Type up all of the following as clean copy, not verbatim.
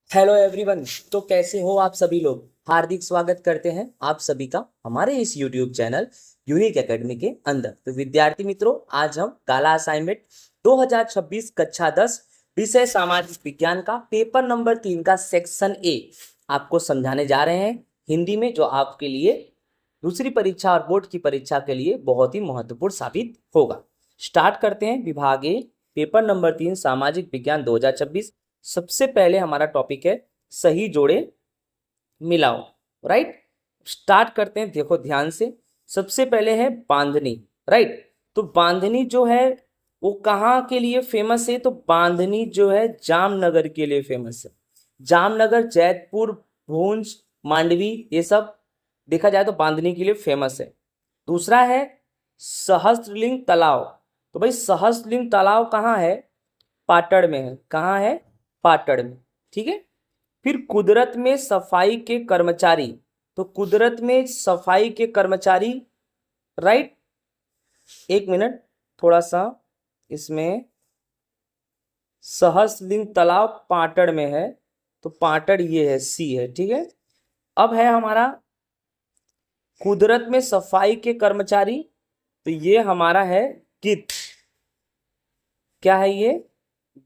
Hello everyone. तो कैसे हो आप सभी लोग। हार्दिक स्वागत करते हैं आप सभी का हमारे इस यूट्यूब चैनल यूनिक एकेडमी के अंदर। तो विद्यार्थी मित्रों, आज हम काला असाइनमेंट 2026 कक्षा 10 विषय सामाजिक विज्ञान का पेपर नंबर 3 का सेक्शन ए आपको समझाने जा रहे हैं हिंदी में, जो आपके लिए दूसरी परीक्षा और बोर्ड की परीक्षा के लिए बहुत ही महत्वपूर्ण साबित होगा। स्टार्ट करते हैं विभाग ए पेपर नंबर 3 सामाजिक विज्ञान 2026। सबसे पहले हमारा टॉपिक है सही जोड़े मिलाओ। राइट, स्टार्ट करते हैं। देखो ध्यान से, सबसे पहले है बांधनी। राइट, तो बांधनी जो है वो कहाँ के लिए फेमस है? तो बांधनी जो है जामनगर के लिए फेमस है। जामनगर, जैतपुर, भूंज, मांडवी, ये सब देखा जाए तो बांधनी के लिए फेमस है। दूसरा है सहस्त्रलिंग तालाब। तो भाई सहस्त्रलिंग तालाब कहाँ है? पाटड़ में है। कहाँ है? पाटड़ में। ठीक है। फिर कुदरत में सफाई के कर्मचारी। तो कुदरत में सफाई के कर्मचारी। राइट, एक मिनट, थोड़ा सा इसमें सहस्त्रलिंग तालाब पाटड़ में है, तो पाटड़ ये है, सी है। ठीक है। अब है हमारा कुदरत में सफाई के कर्मचारी, तो ये हमारा है गिद्ध। क्या है ये?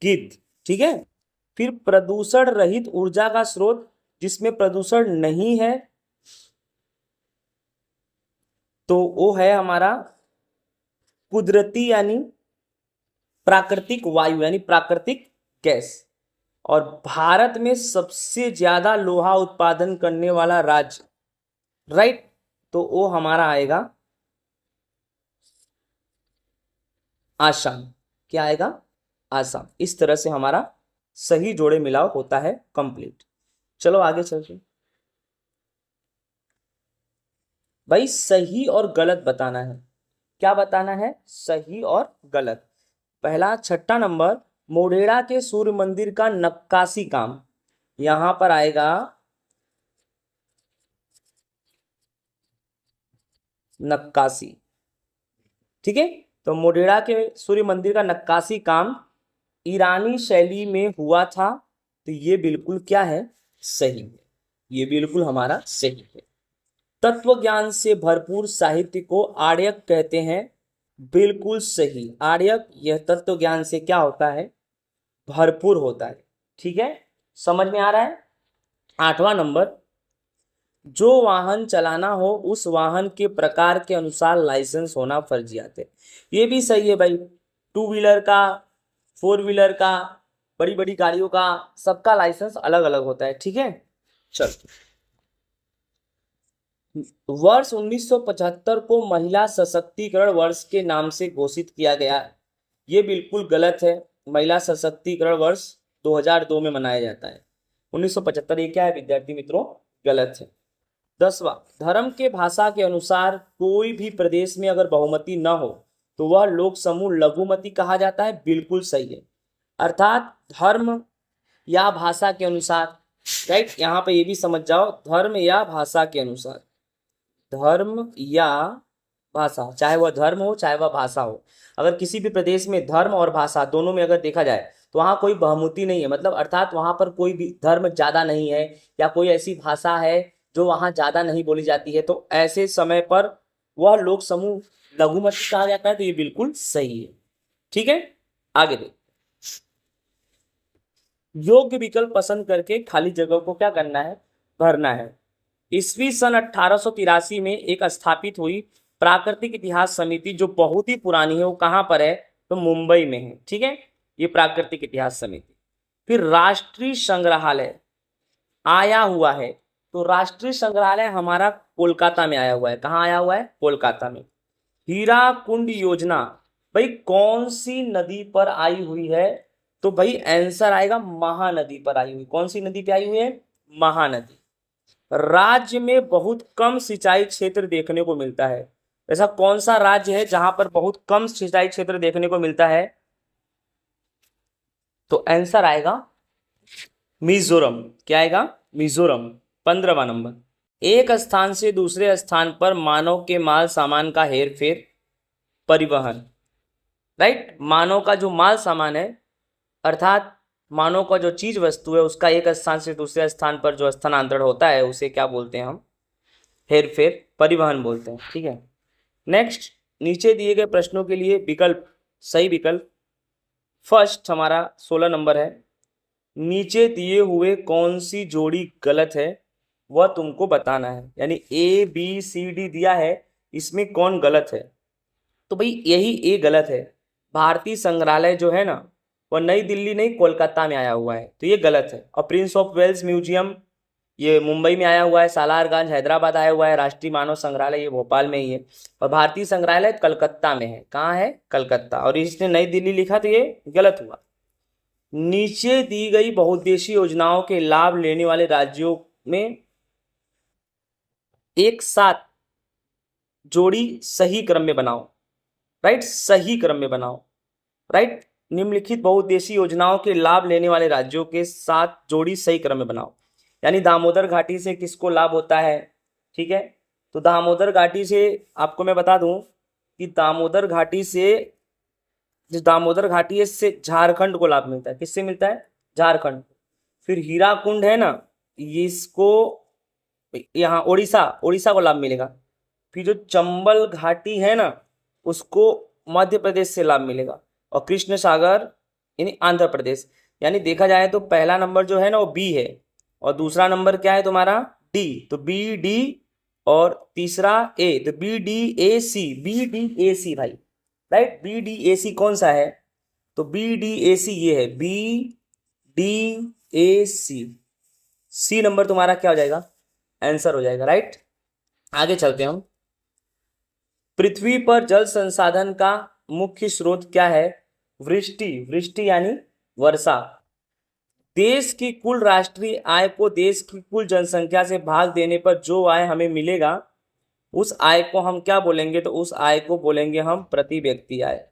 गिद्ध। ठीक है। फिर प्रदूषण रहित ऊर्जा का स्रोत, जिसमें प्रदूषण नहीं है, तो वो है हमारा कुदरती यानी प्राकृतिक वायु यानी प्राकृतिक गैस। और भारत में सबसे ज्यादा लोहा उत्पादन करने वाला राज्य, राइट, तो वो हमारा आएगा आसाम। क्या आएगा? आसाम। इस तरह से हमारा सही जोड़े मिलाव होता है कंप्लीट। चलो आगे चलते। भाई सही और गलत बताना है। क्या बताना है? सही और गलत। पहला, छठा नंबर, मोढेरा के सूर्य मंदिर का नक्काशी काम। यहां पर आएगा नक्काशी। ठीक है। तो मोढेरा के सूर्य मंदिर का नक्काशी काम ईरानी शैली में हुआ था, तो ये बिल्कुल क्या है? सही है। ये बिल्कुल हमारा सही है। तत्व ज्ञान से भरपूर साहित्य को आर्यक कहते हैं। बिल्कुल सही। आर्यक यह तत्व ज्ञान से क्या होता है? भरपूर होता है। ठीक है, समझ में आ रहा है। आठवां नंबर, जो वाहन चलाना हो उस वाहन के प्रकार के अनुसार लाइसेंस होना फर्जियात है। ये भी सही है भाई। टू व्हीलर का, फोर व्हीलर का, बड़ी बड़ी गाड़ियों का, सबका लाइसेंस अलग अलग होता है। ठीक है। चल, वर्ष 1975 को महिला सशक्तिकरण वर्ष के नाम से घोषित किया गया। ये बिल्कुल गलत है। महिला सशक्तिकरण वर्ष 2002 में मनाया जाता है। 1975 ये क्या है विद्यार्थी मित्रों? गलत है। 10वां, धर्म के भाषा के अनुसार कोई भी प्रदेश में अगर बहुमति न हो तो वह लोक समूह लघुमति कहा जाता है। बिल्कुल सही है। अर्थात धर्म या भाषा के अनुसार, राइट, यहाँ पे ये भी समझ जाओ, धर्म या भाषा के अनुसार। धर्म या भाषा, चाहे वह धर्म हो चाहे वह भाषा हो, अगर किसी भी प्रदेश में धर्म और भाषा दोनों में अगर देखा जाए तो वहाँ कोई बहुमुखी नहीं है, मतलब अर्थात वहाँ पर कोई भी धर्म ज़्यादा नहीं है या कोई ऐसी भाषा है जो वहाँ ज़्यादा नहीं बोली जाती है, तो ऐसे समय पर वह लोक समूह लघुमती कहा जाता है। तो ये बिल्कुल सही है। ठीक है, आगे देख। योग्य विकल्प पसंद करके खाली जगह को क्या करना है? भरना है। ईस्वी सन 1883 में एक स्थापित हुई प्राकृतिक इतिहास समिति, जो बहुत ही पुरानी है, वो कहाँ पर है? तो मुंबई में है। ठीक है, ये प्राकृतिक इतिहास समिति। फिर राष्ट्रीय संग्रहालय आया हुआ है, तो राष्ट्रीय संग्रहालय हमारा कोलकाता में आया हुआ है। कहाँ आया हुआ है? कोलकाता में। हीरा कुंड योजना भाई कौन सी नदी पर आई हुई है? तो भाई आंसर आएगा महानदी पर आई हुई। कौन सी नदी पे आई हुई है? महानदी। राज्य में बहुत कम सिंचाई क्षेत्र देखने को मिलता है। ऐसा कौन सा राज्य है जहां पर बहुत कम सिंचाई क्षेत्र देखने को मिलता है? तो आंसर आएगा मिजोरम। क्या आएगा? मिजोरम। 15वां नंबर, एक स्थान से दूसरे स्थान पर मानव के माल सामान का हेर फेर परिवहन। राइट, मानव का जो माल सामान है, अर्थात मानव का जो चीज वस्तु है उसका एक स्थान से दूसरे स्थान पर जो स्थानांतरण होता है उसे क्या बोलते हैं हम? हेर फेर, परिवहन बोलते हैं। ठीक है, नेक्स्ट, नीचे दिए गए प्रश्नों के लिए विकल्प, सही विकल्प। फर्स्ट हमारा 16 नंबर है, नीचे दिए हुए कौन सी जोड़ी गलत है वह तुमको बताना है। यानी ABCD दिया है, इसमें कौन गलत है? तो भाई यही ए गलत है। भारतीय संग्रहालय जो है ना वह नई दिल्ली नहीं कोलकाता में आया हुआ है, तो ये गलत है। और प्रिंस ऑफ वेल्स म्यूजियम ये मुंबई में आया हुआ है, सालारगंज हैदराबाद आया हुआ है, राष्ट्रीय मानव संग्रहालय ये भोपाल में ही है, और भारतीय संग्रहालय कलकत्ता में है। कहाँ है? कलकत्ता। और इसने नई दिल्ली लिखा तो ये गलत हुआ। नीचे दी गई बहुउद्देशीय योजनाओं के लाभ लेने वाले राज्यों में एक साथ जोड़ी सही क्रम में बनाओ। राइट, सही क्रम में बनाओ। राइट, निम्नलिखित बहुउद्देशीय योजनाओं के लाभ लेने वाले राज्यों के साथ जोड़ी सही क्रम में बनाओ। यानी दामोदर घाटी से किसको लाभ होता है? ठीक है, तो दामोदर घाटी से आपको मैं बता दूं कि दामोदर घाटी से, जो दामोदर घाटी है इससे झारखंड को लाभ मिलता है। किससे मिलता है? झारखंड। फिर हीराकुंड है ना, इसको यहाँ उड़ीसा को लाभ मिलेगा। फिर जो चंबल घाटी है ना उसको मध्य प्रदेश से लाभ मिलेगा, और कृष्ण सागर यानी आंध्र प्रदेश। यानी देखा जाए तो पहला नंबर जो है ना वो बी है, और दूसरा नंबर क्या है तुम्हारा? डी। तो बी डी, और तीसरा ए, तो BDAC भाई। राइट, BDAC कौन सा है? तो BDAC ये है, BDAC। सी नंबर तुम्हारा क्या हो जाएगा? आंसर हो जाएगा। राइट, आगे चलते हैं हम। पृथ्वी पर जल संसाधन का मुख्य स्रोत क्या है? वृष्टि यानी वर्षा। देश की कुल राष्ट्रीय आय को देश की कुल जनसंख्या से भाग देने पर जो आय हमें मिलेगा उस आय को हम क्या बोलेंगे? तो उस आय को बोलेंगे हम प्रति व्यक्ति आय।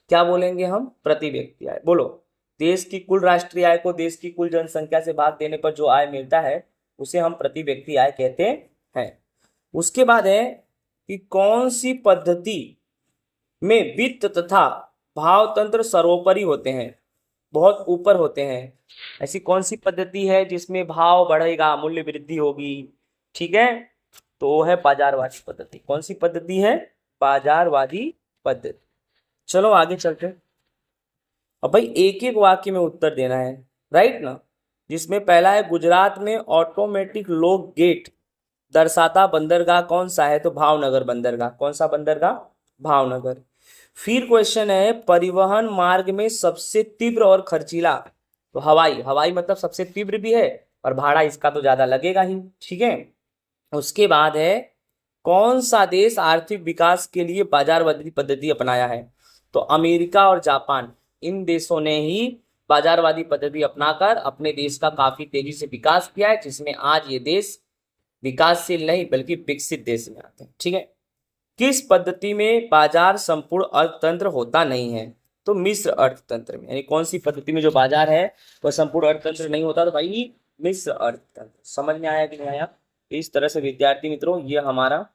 क्या बोलेंगे हम? प्रति व्यक्ति आय। बोलो, देश की कुल राष्ट्रीय आय को देश की कुल जनसंख्या से भाग देने पर जो आय मिलता है उसे हम प्रति व्यक्ति आय कहते हैं। उसके बाद है कि कौन सी पद्धति में वित्त तथा भाव तंत्र सर्वोपरि होते हैं, बहुत ऊपर होते हैं? ऐसी कौन सी पद्धति है जिसमें भाव बढ़ेगा, मूल्य वृद्धि होगी? ठीक है, तो वो है बाजारवादी पद्धति। कौन सी पद्धति है? बाजारवादी पद्धति। चलो आगे चलते हैं। अब भाई एक एक वाक्य में उत्तर देना है, राइट ना। जिसमें पहला है गुजरात में ऑटोमेटिक लॉक गेट दर्शाता बंदरगाह कौन सा है? तो भावनगर बंदरगाह। कौन सा बंदरगाह? भावनगर। फिर क्वेश्चन है परिवहन मार्ग में सबसे तीव्र और खर्चीला? तो हवाई मतलब सबसे तीव्र भी है और भाड़ा इसका तो ज्यादा लगेगा ही। ठीक है, उसके बाद है कौन सा देश आर्थिक विकास के लिए बाजारवादी पद्धति अपनाया है? तो अमेरिका और जापान, इन देशों ने ही बाजारवादी पद्धति अपनाकर अपने देश का काफी तेजी से विकास किया है, जिसमें आज ये देश विकासशील नहीं बल्कि विकसित देश में आते हैं। ठीक है, किस पद्धति में बाजार संपूर्ण अर्थतंत्र होता नहीं है? तो मिश्र अर्थतंत्र में। यानी कौन सी पद्धति में जो बाजार है वह संपूर्ण अर्थतंत्र नहीं होता? तो भाई मिश्र अर्थतंत्र। समझ में आया कि नहीं आया? इस तरह से विद्यार्थी मित्रों ये हमारा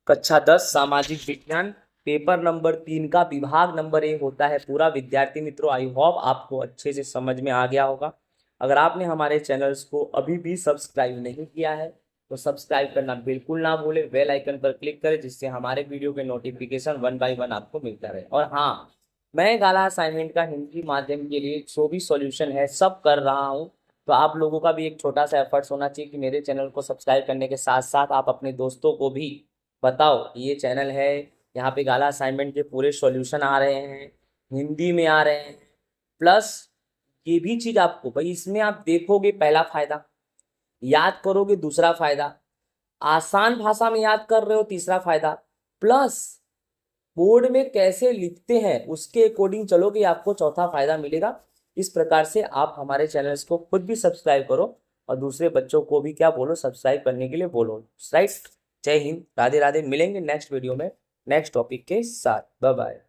कक्षा 10 सामाजिक विज्ञान पेपर नंबर 3 का विभाग नंबर 1 होता है पूरा। विद्यार्थी मित्रों आई होप आपको अच्छे से समझ में आ गया होगा। अगर आपने हमारे चैनल्स को अभी भी सब्सक्राइब नहीं किया है तो सब्सक्राइब करना बिल्कुल ना भूले, बेल आइकन पर क्लिक करें जिससे हमारे वीडियो के नोटिफिकेशन 1 बाय 1 आपको मिलता रहे। और हाँ, मैं गाला असाइनमेंट का हिंदी माध्यम के लिए जो भी सॉल्यूशन है सब कर रहा हूँ, तो आप लोगों का भी एक छोटा सा एफर्ट्स होना चाहिए कि मेरे चैनल को सब्सक्राइब करने के साथ साथ आप अपने दोस्तों को भी बताओ कि ये चैनल है, यहाँ पे गाला असाइनमेंट के पूरे सॉल्यूशन आ रहे हैं, हिंदी में आ रहे हैं। प्लस ये भी चीज़ आपको भाई इसमें आप देखोगे, पहला फायदा याद करोगे, दूसरा फायदा आसान भाषा में याद कर रहे हो, तीसरा फायदा प्लस बोर्ड में कैसे लिखते हैं उसके अकॉर्डिंग चलोगे, आपको चौथा फायदा मिलेगा। इस प्रकार से आप हमारे चैनल्स को खुद भी सब्सक्राइब करो और दूसरे बच्चों को भी क्या बोलो, सब्सक्राइब करने के लिए बोलो। राइट, जय हिंद, राधे राधे। मिलेंगे नेक्स्ट वीडियो में नेक्स्ट टॉपिक के साथ। Bye bye.